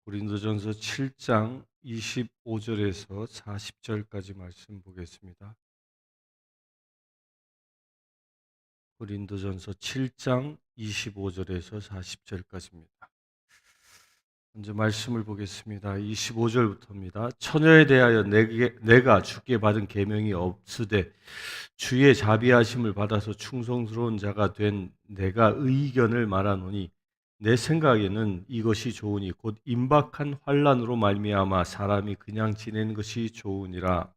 고린도전서 7장 25절에서 40절까지 말씀 보겠습니다. 고린도전서 7장 25절에서 40절까지입니다. 먼저 말씀을 보겠습니다. 25절부터입니다. 처녀에 대하여 내가 주께 받은 계명이 없으되 주의 자비하심을 받아서 충성스러운 자가 된 내가 의견을 말하노니 내 생각에는 이것이 좋으니 곧 임박한 환난으로 말미암아 사람이 그냥 지내는 것이 좋으니라.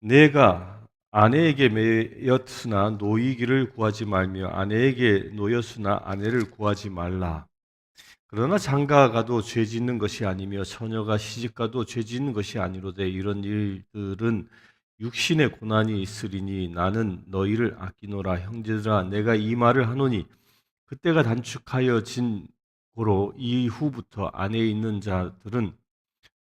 내가 아내에게 매였으나 노이기를 구하지 말며 아내에게 노였으나 아내를 구하지 말라. 그러나 장가가도 죄 짓는 것이 아니며 처녀가 시집가도 죄 짓는 것이 아니로되 이런 일들은 육신의 고난이 있으리니 나는 너희를 아끼노라. 형제들아, 내가 이 말을 하노니 그때가 단축하여진 고로 이후부터 안에 있는 자들은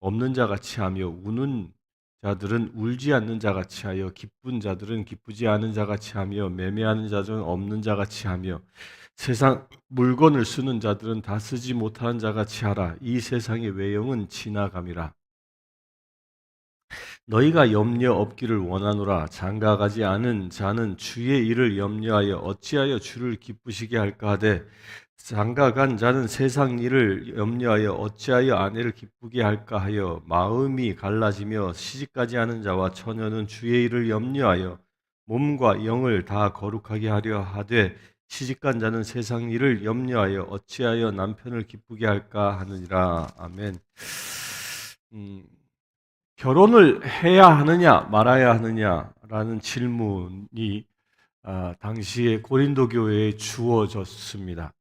없는 자같이 하며 우는 자들은 울지 않는 자같이 하여 기쁜 자들은 기쁘지 않은 자같이 하며 매매하는 자들은 없는 자같이 하며 세상 물건을 쓰는 자들은 다 쓰지 못하는 자같이 하라. 이 세상의 외형은 지나감이라. 너희가 염려 없기를 원하노라. 장가가지 않은 자는 주의 일을 염려하여 어찌하여 주를 기쁘시게 할까 하되 장가간 자는 세상 일을 염려하여 어찌하여 아내를 기쁘게 할까 하여 마음이 갈라지며 시집가지 않은 자와 처녀는 주의 일을 염려하여 몸과 영을 다 거룩하게 하려 하되 시집간 자는 세상 일을 염려하여 어찌하여 남편을 기쁘게 할까 하느니라. 아멘. 결혼을 해야 하느냐 말아야 하느냐라는 질문이 당시에 고린도 교회에 주어졌습니다.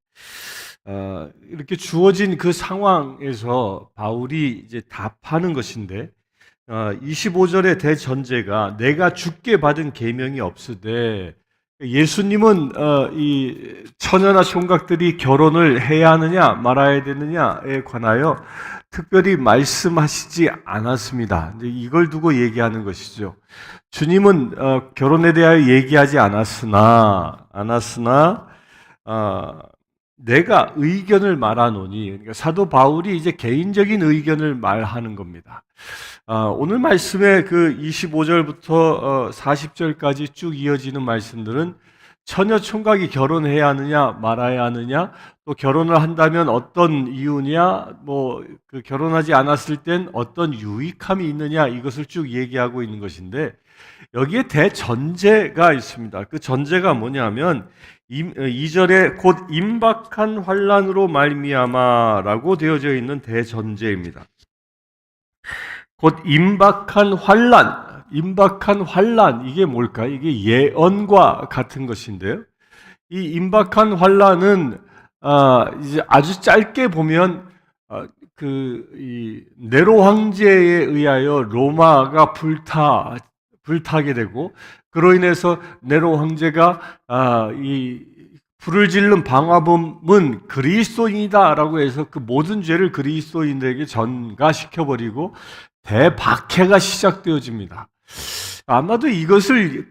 이렇게 주어진 그 상황에서 바울이 이제 답하는 것인데 25절의 대전제가 내가 주께 받은 계명이 없으되 예수님은 이 처녀나 총각들이 결혼을 해야 하느냐 말아야 되느냐에 관하여 특별히 말씀하시지 않았습니다. 이걸 두고 얘기하는 것이죠. 주님은 결혼에 대하여 얘기하지 않았으나 내가 의견을 말하노니, 그러니까 사도 바울이 이제 개인적인 의견을 말하는 겁니다. 오늘 말씀의 그 25절부터 40절까지 쭉 이어지는 말씀들은 처녀 총각이 결혼해야 하느냐 말아야 하느냐, 또 결혼을 한다면 어떤 이유냐, 그 결혼하지 않았을 땐 어떤 유익함이 있느냐, 이것을 쭉 얘기하고 있는 것인데 여기에 대전제가 있습니다. 그 전제가 뭐냐면 2절에 곧 임박한 환난으로 말미암아라고 되어져 있는 대전제입니다. 곧 임박한 환난, 이게 뭘까? 이게 예언과 같은 것인데요. 이 임박한 환난은 이제 아주 짧게 보면 이 네로 황제에 의하여 로마가 불타게 되고, 그로 인해서 네로 황제가 이 불을 지른 방화범은 그리스도인이다라고 해서 그 모든 죄를 그리스도인들에게 전가시켜버리고 대박해가 시작되어집니다. 아마도 이것을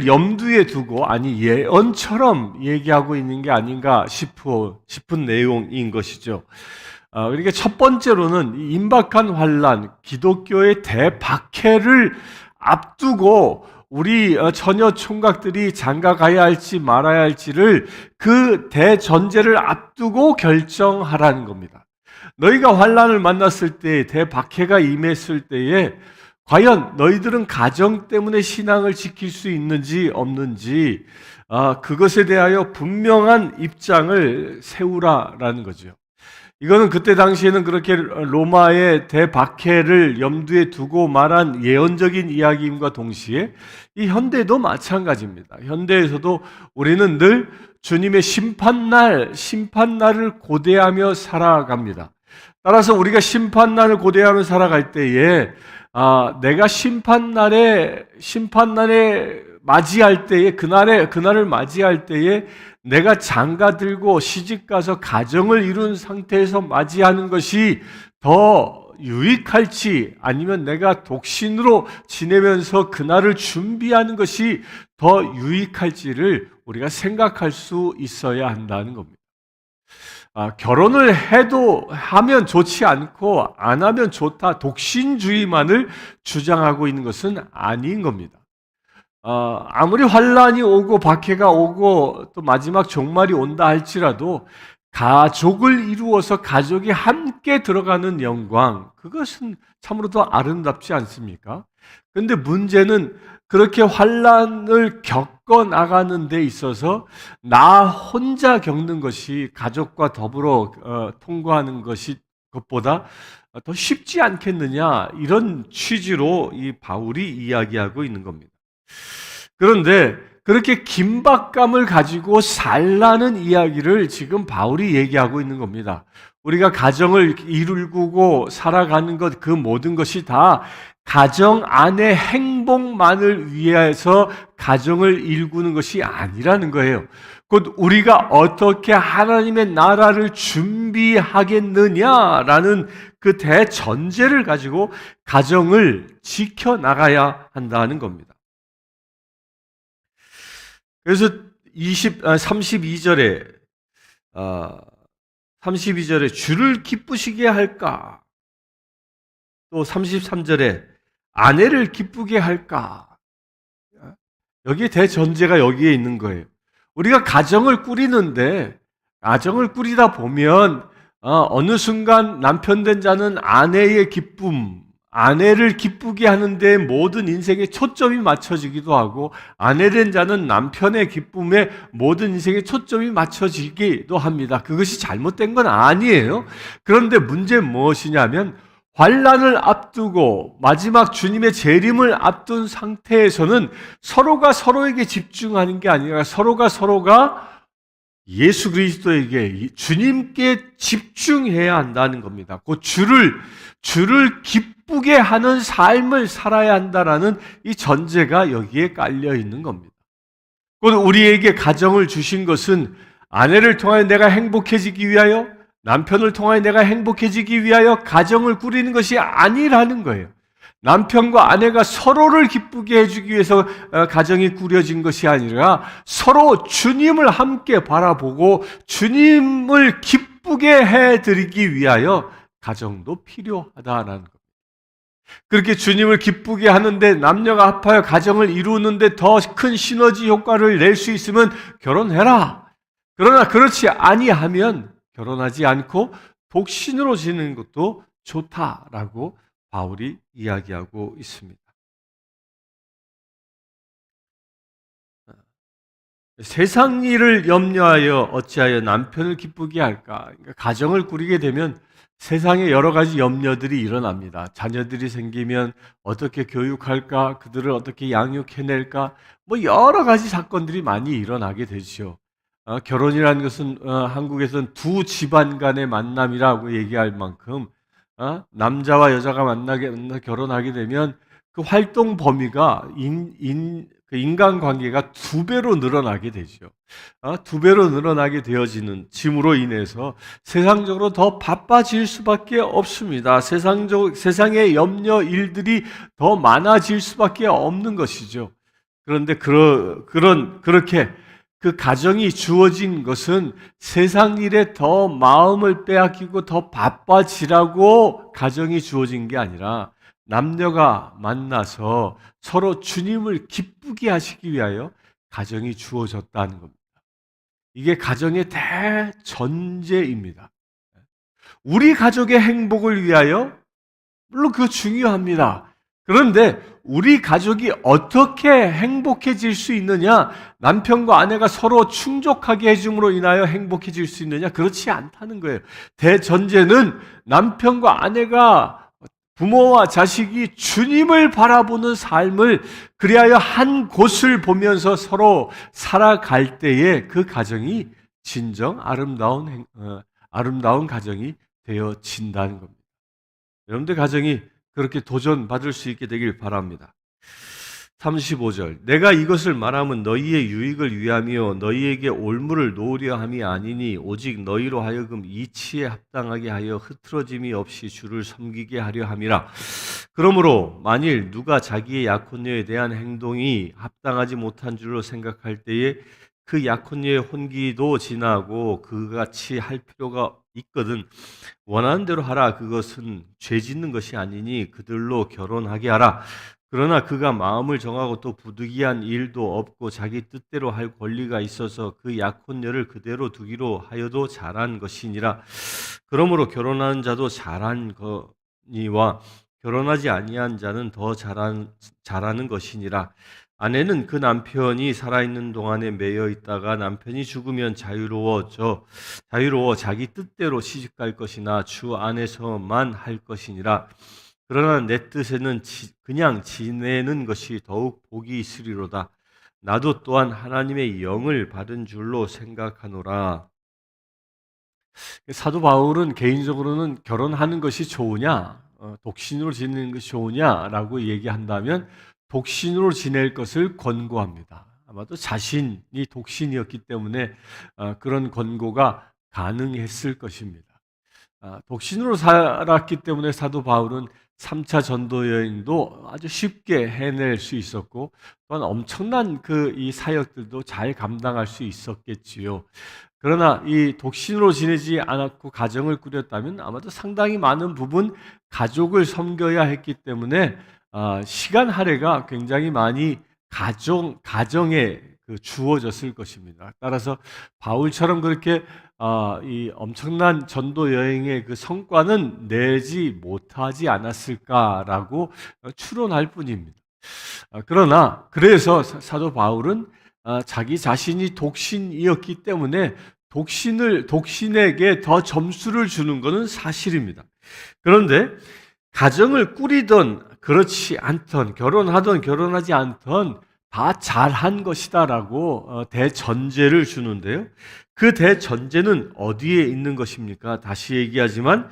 염두에 두고 예언처럼 얘기하고 있는 게 아닌가 싶은 내용인 것이죠. 그러니까 첫 번째로는 임박한 환난, 기독교의 대박해를 앞두고 우리 처녀 총각들이 장가 가야 할지 말아야 할지를 그 대전제를 앞두고 결정하라는 겁니다. 너희가 환난을 만났을 때, 대박해가 임했을 때에 과연 너희들은 가정 때문에 신앙을 지킬 수 있는지 없는지 그것에 대하여 분명한 입장을 세우라라는 거죠. 이거는 그때 당시에는 그렇게 로마의 대박해를 염두에 두고 말한 예언적인 이야기임과 동시에 이 현대도 마찬가지입니다. 현대에서도 우리는 늘 주님의 심판날을 고대하며 살아갑니다. 따라서 우리가 심판날을 고대하며 살아갈 때에 내가 심판날에 맞이할 때에 그날을 맞이할 때에 내가 장가 들고 시집 가서 가정을 이룬 상태에서 맞이하는 것이 더 유익할지, 아니면 내가 독신으로 지내면서 그날을 준비하는 것이 더 유익할지를 우리가 생각할 수 있어야 한다는 겁니다. 결혼을 해도 하면 좋지 않고 안 하면 좋다, 독신주의만을 주장하고 있는 것은 아닌 겁니다. 아무리 환란이 오고 박해가 오고 또 마지막 종말이 온다 할지라도 가족을 이루어서 가족이 함께 들어가는 영광, 그것은 참으로 더 아름답지 않습니까? 그런데 문제는 그렇게 환란을 겪어 나가는 데 있어서 나 혼자 겪는 것이 가족과 더불어 통과하는 것보다 더 쉽지 않겠느냐, 이런 취지로 이 바울이 이야기하고 있는 겁니다. 그런데 그렇게 긴박감을 가지고 살라는 이야기를 지금 바울이 얘기하고 있는 겁니다. 우리가 가정을 이루고 살아가는 것, 그 모든 것이 다 가정 안의 행복만을 위해서 가정을 일구는 것이 아니라는 거예요. 곧 우리가 어떻게 하나님의 나라를 준비하겠느냐라는 그 대전제를 가지고 가정을 지켜나가야 한다는 겁니다. 그래서 32절에 주를 기쁘시게 할까? 또 33절에 아내를 기쁘게 할까? 여기에 대전제가 여기에 있는 거예요. 우리가 가정을 꾸리는데, 가정을 꾸리다 보면 어느 순간 남편 된 자는 아내의 기쁨, 아내를 기쁘게 하는데 모든 인생의 초점이 맞춰지기도 하고, 아내 된 자는 남편의 기쁨에 모든 인생의 초점이 맞춰지기도 합니다. 그것이 잘못된 건 아니에요. 그런데 문제는 무엇이냐면, 환란을 앞두고 마지막 주님의 재림을 앞둔 상태에서는 서로가 서로에게 집중하는 게 아니라 서로가 예수 그리스도에게, 주님께 집중해야 한다는 겁니다. 그 주를 기쁘게 하는 삶을 살아야 한다라는 이 전제가 여기에 깔려 있는 겁니다. 곧 우리에게 가정을 주신 것은 아내를 통하여 내가 행복해지기 위하여, 남편을 통하여 내가 행복해지기 위하여 가정을 꾸리는 것이 아니라는 거예요. 남편과 아내가 서로를 기쁘게 해주기 위해서 가정이 꾸려진 것이 아니라 서로 주님을 함께 바라보고 주님을 기쁘게 해드리기 위하여 가정도 필요하다는 겁니다. 그렇게 주님을 기쁘게 하는데, 남녀가 합하여 가정을 이루는데 더 큰 시너지 효과를 낼 수 있으면 결혼해라. 그러나 그렇지 아니하면 결혼하지 않고 독신으로 지내는 것도 좋다라고 바울이 이야기하고 있습니다. 세상 일을 염려하여 어찌하여 남편을 기쁘게 할까? 그러니까 가정을 꾸리게 되면 세상에 여러 가지 염려들이 일어납니다. 자녀들이 생기면 어떻게 교육할까? 그들을 어떻게 양육해낼까? 뭐 여러 가지 사건들이 많이 일어나게 되죠. 결혼이라는 것은 한국에서는 두 집안 간의 만남이라고 얘기할 만큼 남자와 여자가 만나 결혼하게 되면 그 활동 범위가 그 인간관계가 두 배로 늘어나게 되죠. 두 배로 늘어나게 되어지는 짐으로 인해서 세상적으로 더 바빠질 수밖에 없습니다. 세상의 염려 일들이 더 많아질 수밖에 없는 것이죠. 그런데 그렇게 그 가정이 주어진 것은 세상 일에 더 마음을 빼앗기고 더 바빠지라고 가정이 주어진 게 아니라 남녀가 만나서 서로 주님을 기쁘게 하시기 위하여 가정이 주어졌다는 겁니다. 이게 가정의 대전제입니다. 우리 가족의 행복을 위하여, 물론 그거 중요합니다. 그런데 우리 가족이 어떻게 행복해질 수 있느냐, 남편과 아내가 서로 충족하게 해줌으로 인하여 행복해질 수 있느냐, 그렇지 않다는 거예요. 대전제는 남편과 아내가, 부모와 자식이 주님을 바라보는 삶을, 그리하여 한 곳을 보면서 서로 살아갈 때에 그 가정이 진정 아름다운 가정이 되어진다는 겁니다. 여러분들 가정이 그렇게 도전받을 수 있게 되길 바랍니다. 35절, 내가 이것을 말하면 너희의 유익을 위하며 너희에게 올무를 놓으려 함이 아니니 오직 너희로 하여금 이치에 합당하게 하여 흐트러짐이 없이 주를 섬기게 하려 함이라. 그러므로 만일 누가 자기의 약혼녀에 대한 행동이 합당하지 못한 줄로 생각할 때에 그 약혼녀의 혼기도 지나고 그같이 할 필요가 있거든. 원하는 대로 하라. 그것은 죄 짓는 것이 아니니 그들로 결혼하게 하라. 그러나 그가 마음을 정하고 또 부득이한 일도 없고 자기 뜻대로 할 권리가 있어서 그 약혼녀를 그대로 두기로 하여도 잘한 것이니라. 그러므로 결혼한 자도 잘한 거니와 결혼하지 아니한 자는 더 잘하는 것이니라. 아내는 그 남편이 살아있는 동안에 매여 있다가 남편이 죽으면 자유로워 자기 뜻대로 시집갈 것이나 주 안에서만 할 것이니라. 그러나 내 뜻에는 그냥 지내는 것이 더욱 복이 있으리로다. 나도 또한 하나님의 영을 받은 줄로 생각하노라. 사도 바울은 개인적으로는 결혼하는 것이 좋으냐, 독신으로 지내는 것이 좋으냐라고 얘기한다면 독신으로 지낼 것을 권고합니다. 아마도 자신이 독신이었기 때문에 그런 권고가 가능했을 것입니다. 독신으로 살았기 때문에 사도 바울은 3차 전도 여행도 아주 쉽게 해낼 수 있었고 또한 엄청난 이 사역들도 잘 감당할 수 있었겠지요. 그러나 이 독신으로 지내지 않았고 가정을 꾸렸다면 아마도 상당히 많은 부분 가족을 섬겨야 했기 때문에 시간 할애가 굉장히 많이 가정에 주어졌을 것입니다. 따라서 바울처럼 그렇게 이 엄청난 전도 여행의 그 성과는 내지 못하지 않았을까라고 추론할 뿐입니다. 그러나 그래서 사도 바울은 자기 자신이 독신이었기 때문에 독신에게 더 점수를 주는 것은 사실입니다. 그런데 가정을 꾸리던 그렇지 않던 결혼하던 결혼하지 않던 다 잘한 것이다라고 대전제를 주는데요. 그 대전제는 어디에 있는 것입니까? 다시 얘기하지만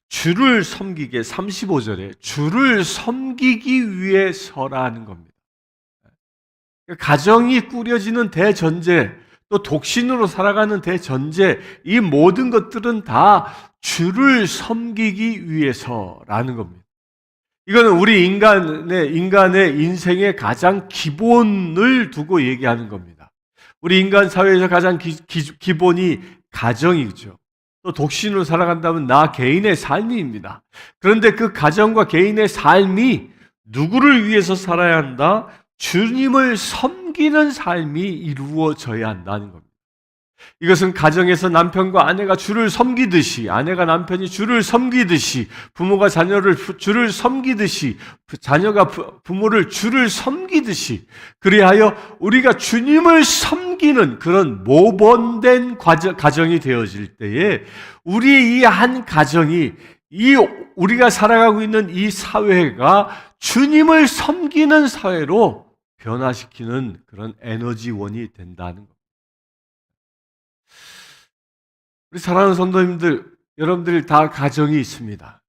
주를 섬기게 35절에 주를 섬기기 위해서라는 겁니다. 가정이 꾸려지는 대전제, 또 독신으로 살아가는 대전제, 이 모든 것들은 다 주를 섬기기 위해서라는 겁니다. 이거는 우리 인간의 인생의 가장 기본을 두고 얘기하는 겁니다. 우리 인간 사회에서 가장 기본이 가정이죠. 또 독신으로 살아간다면 나 개인의 삶입니다. 그런데 그 가정과 개인의 삶이 누구를 위해서 살아야 한다? 주님을 섬기는 삶이 이루어져야 한다는 겁니다. 이것은 가정에서 남편과 아내가 주를 섬기듯이, 아내가 남편이 주를 섬기듯이, 부모가 자녀를 주를 섬기듯이, 자녀가 부모를 주를 섬기듯이, 그리하여 우리가 주님을 섬기는 그런 모범된 가정이 되어질 때에 우리의 이 한 가정이 우리가 살아가고 있는 이 사회가 주님을 섬기는 사회로 변화시키는 그런 에너지원이 된다는 겁니다. 우리 사랑하는 성도님들, 여러분들 다 가정이 있습니다.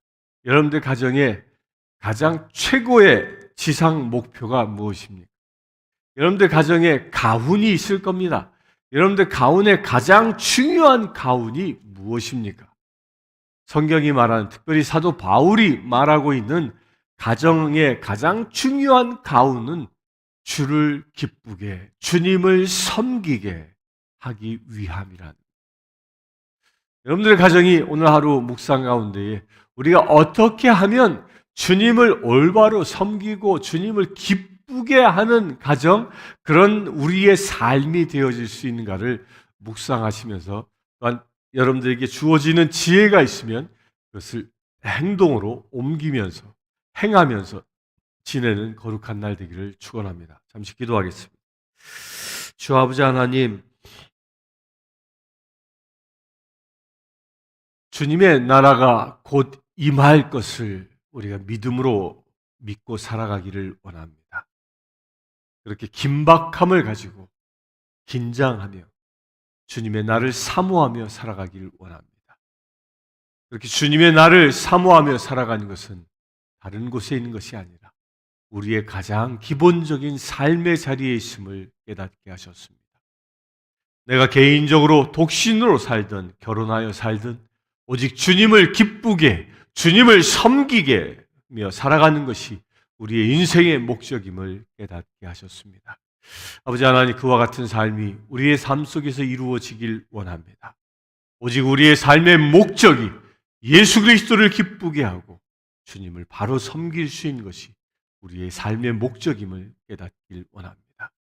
여러분들 가정에 가장 최고의 지상 목표가 무엇입니까? 여러분들 가정에 가훈이 있을 겁니다. 여러분들 가훈의 가장 중요한 가훈이 무엇입니까? 성경이 말하는, 특별히 사도 바울이 말하고 있는 가정의 가장 중요한 가훈은 주를 기쁘게, 주님을 섬기게 하기 위함이라는. 여러분들의 가정이 오늘 하루 묵상 가운데에 우리가 어떻게 하면 주님을 올바로 섬기고 주님을 기쁘게 하는 가정, 그런 우리의 삶이 되어질 수 있는가를 묵상하시면서, 또한 여러분들에게 주어지는 지혜가 있으면 그것을 행동으로 옮기면서 행하면서 지내는 거룩한 날 되기를 축원합니다. 잠시 기도하겠습니다. 주 아버지 하나님, 주님의 나라가 곧 임할 것을 우리가 믿음으로 믿고 살아가기를 원합니다. 그렇게 긴박함을 가지고 긴장하며 주님의 나를 사모하며 살아가기를 원합니다. 그렇게 주님의 나를 사모하며 살아가는 것은 다른 곳에 있는 것이 아니라 우리의 가장 기본적인 삶의 자리에 있음을 깨닫게 하셨습니다. 내가 개인적으로 독신으로 살든 결혼하여 살든 오직 주님을 기쁘게, 주님을 섬기게며 살아가는 것이 우리의 인생의 목적임을 깨닫게 하셨습니다. 아버지 하나님, 그와 같은 삶이 우리의 삶 속에서 이루어지길 원합니다. 오직 우리의 삶의 목적이 예수 그리스도를 기쁘게 하고 주님을 바로 섬길 수 있는 것이 우리의 삶의 목적임을 깨닫길 원합니다.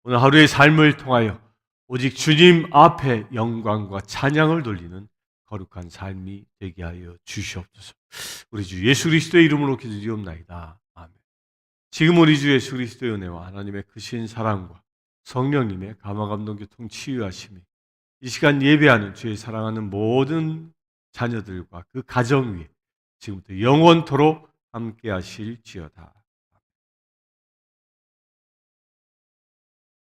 오늘 하루의 삶을 통하여 오직 주님 앞에 영광과 찬양을 돌리는 거룩한 삶이 되게 하여 주시옵소서. 우리 주 예수 그리스도의 이름으로 기도드리옵나이다. 아멘. 지금 우리 주 예수 그리스도의 은혜와 하나님의 크신 사랑과 성령님의 감화감동 교통 치유하심이 이 시간 예배하는 주의 사랑하는 모든 자녀들과 그 가정 위에 지금부터 영원토록 함께 하실지어다.